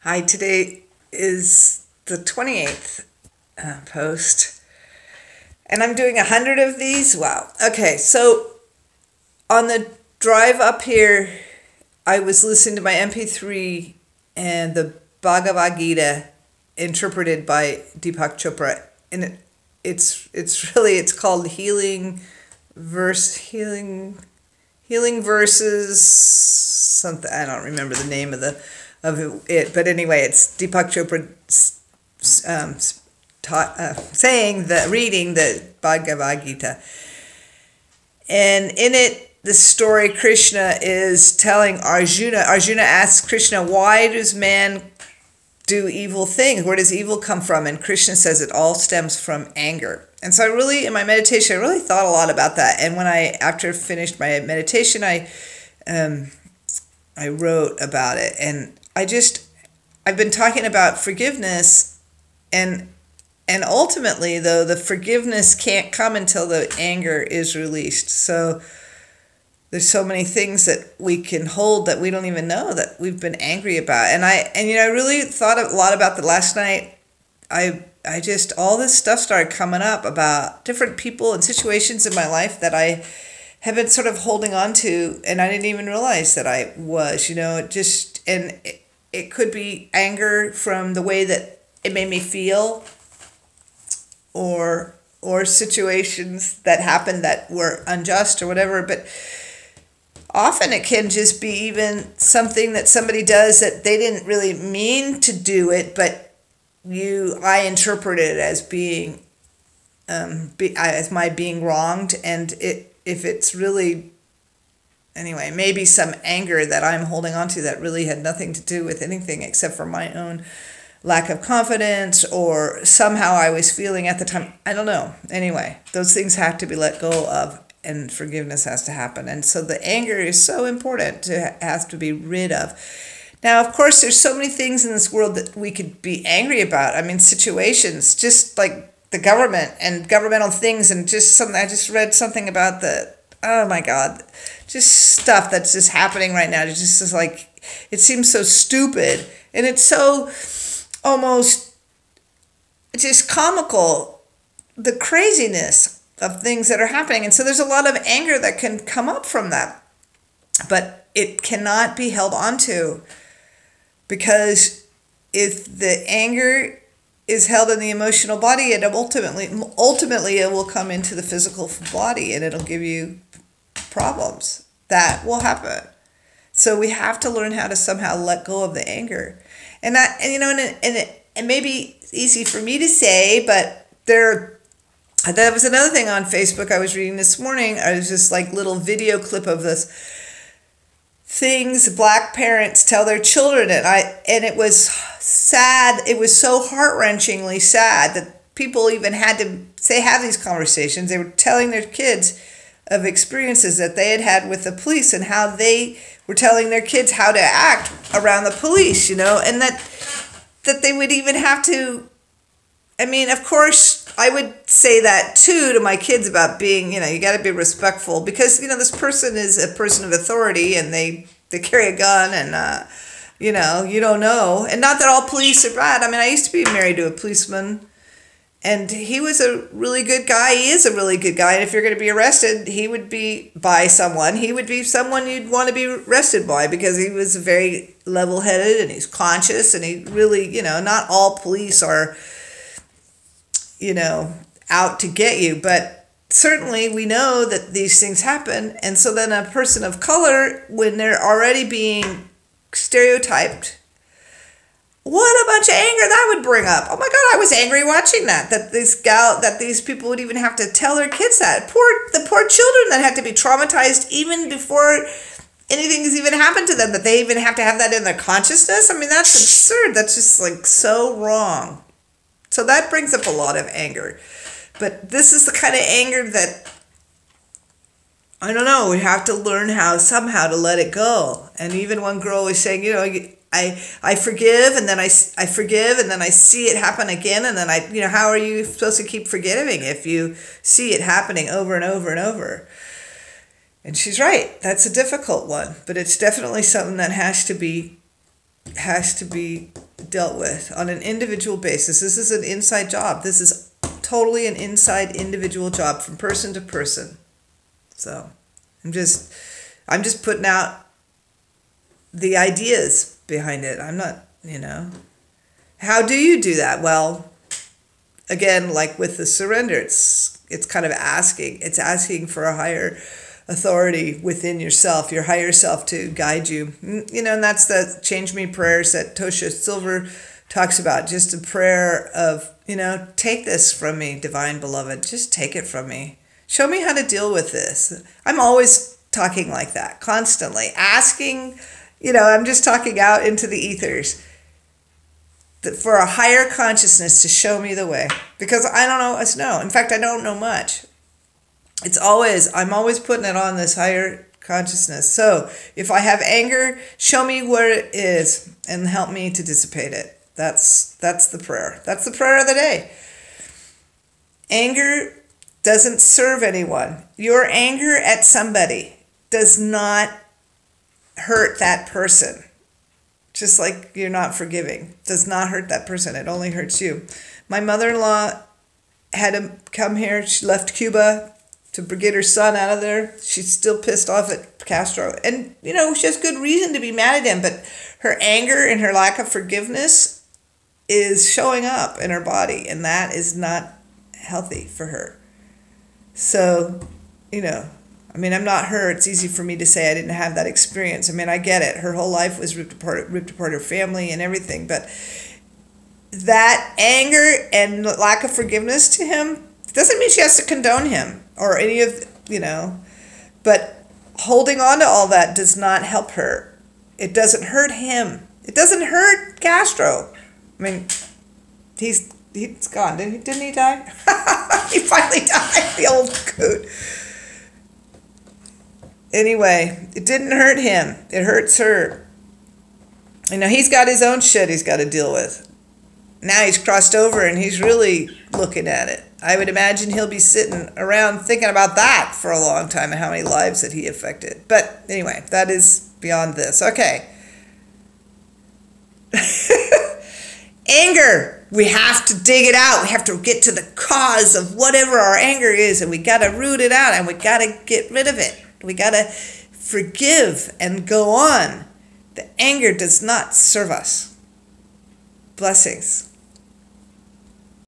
Hi, today is the 28th post, and I'm doing 100 of these. Wow. Okay, so on the drive up here, I was listening to my MP3 and the Bhagavad Gita interpreted by Deepak Chopra, and it's called Healing Verses something. I don't remember the name of it, but anyway, it's Deepak Chopra reading the Bhagavad Gita, and in it, the story Krishna is telling Arjuna. Arjuna asks Krishna, "Why does man do evil things? Where does evil come from?" And Krishna says it all stems from anger. And so in my meditation, I really thought a lot about that. And after I finished my meditation, I wrote about it. And I've been talking about forgiveness, and ultimately, though, the forgiveness can't come until the anger is released. So there's so many things that we can hold that we don't even know that we've been angry about. And I really thought a lot about that last night. All this stuff started coming up about different people and situations in my life that I have been sort of holding on to, and I didn't even realize that I was, it could be anger from the way that it made me feel, or situations that happened that were unjust or whatever. But often it can just be even something that somebody does that they didn't really mean to do it, but I interpret it as being, as my being wronged, and if it's really, anyway, maybe some anger that I'm holding on to that really had nothing to do with anything except for my own lack of confidence, or somehow I was feeling at the time. I don't know. Anyway, those things have to be let go of, and forgiveness has to happen. And so the anger is so important to have to be rid of. Now, of course, there's so many things in this world that we could be angry about. I mean, situations, just like the government and governmental things, and just something. I just read something about oh my God, just stuff that's just happening right now. It just is like, it seems so stupid, and it's so almost just comical, the craziness of things that are happening. And so there's a lot of anger that can come up from that, but it cannot be held onto, because if the anger is held in the emotional body, it ultimately it will come into the physical body, and it'll give you problems. That will happen. So we have to learn how to somehow let go of the anger. And it may be easy for me to say, but there was another thing on Facebook I was reading this morning. I was just like little video clip of this things Black parents tell their children, and it was sad. It was so heart-wrenchingly sad that people even had to have these conversations. They were telling their kids of experiences that they had with the police, and how they were telling their kids how to act around the police, and that they would even have to. I mean, of course, I would say that too to my kids about being, you got to be respectful, because, this person is a person of authority, and they carry a gun, and, you don't know. And not that all police are bad. I mean, I used to be married to a policeman, and he was a really good guy. He is a really good guy. And if you're going to be arrested, he would be by someone. He would be someone you'd want to be arrested by, because he was very level-headed, and he's conscious, and he really, not all police are, out to get you. But certainly we know that these things happen. And so then a person of color, when they're already being stereotyped, what a bunch of anger that would bring up. Oh my God, I was angry watching that these people would even have to tell their kids that. The poor children that had to be traumatized even before anything has even happened to them, that they even have to have that in their consciousness. I mean, that's absurd. That's just like so wrong. So that brings up a lot of anger. But this is the kind of anger that, I don't know, we have to learn somehow to let it go. And even one girl was saying, I forgive, and then I forgive, and then I see it happen again, and then how are you supposed to keep forgiving if you see it happening over and over and over? And she's right. That's a difficult one, but it's definitely something that has to be dealt with on an individual basis. This is an inside job. This is totally an inside individual job from person to person. So I'm just putting out the ideas behind it. I'm not, How do you do that? Well, again, like with the surrender, it's kind of asking. It's asking for a higher authority within yourself, your higher self, to guide you. And that's the Change Me prayers that Tosha Silver talks about. Just a prayer of, take this from me, divine beloved. Just take it from me. Show me how to deal with this. I'm always talking like that, constantly asking, I'm just talking out into the ethers for a higher consciousness to show me the way, because I don't know. In fact, I don't know much. I'm always putting it on this higher consciousness. So if I have anger, show me where it is and help me to dissipate it. That's the prayer. That's the prayer of the day. Anger doesn't serve anyone. Your anger at somebody does not hurt that person. Just like you're not forgiving. Does not hurt that person. It only hurts you. My mother-in-law had to come here. She left Cuba to get her son out of there. She's still pissed off at Castro. And, she has good reason to be mad at him. But her anger and her lack of forgiveness is showing up in her body. And that is not healthy for her. So, I'm not her. It's easy for me to say I didn't have that experience. I get it. Her whole life was ripped apart, her family and everything. But that anger and lack of forgiveness to him doesn't mean she has to condone him or any of, but holding on to all that does not help her. It doesn't hurt him. It doesn't hurt Castro. He's gone. Didn't he die? He finally died, the old coot. Anyway, it didn't hurt him. It hurts her. He's got his own shit he's got to deal with. Now he's crossed over and he's really looking at it. I would imagine he'll be sitting around thinking about that for a long time and how many lives that he affected. But anyway, that is beyond this. Okay. Anger. We have to dig it out. We have to get to the cause of whatever our anger is, and we got to root it out, and we got to get rid of it. We got to forgive and go on. The anger does not serve us. Blessings.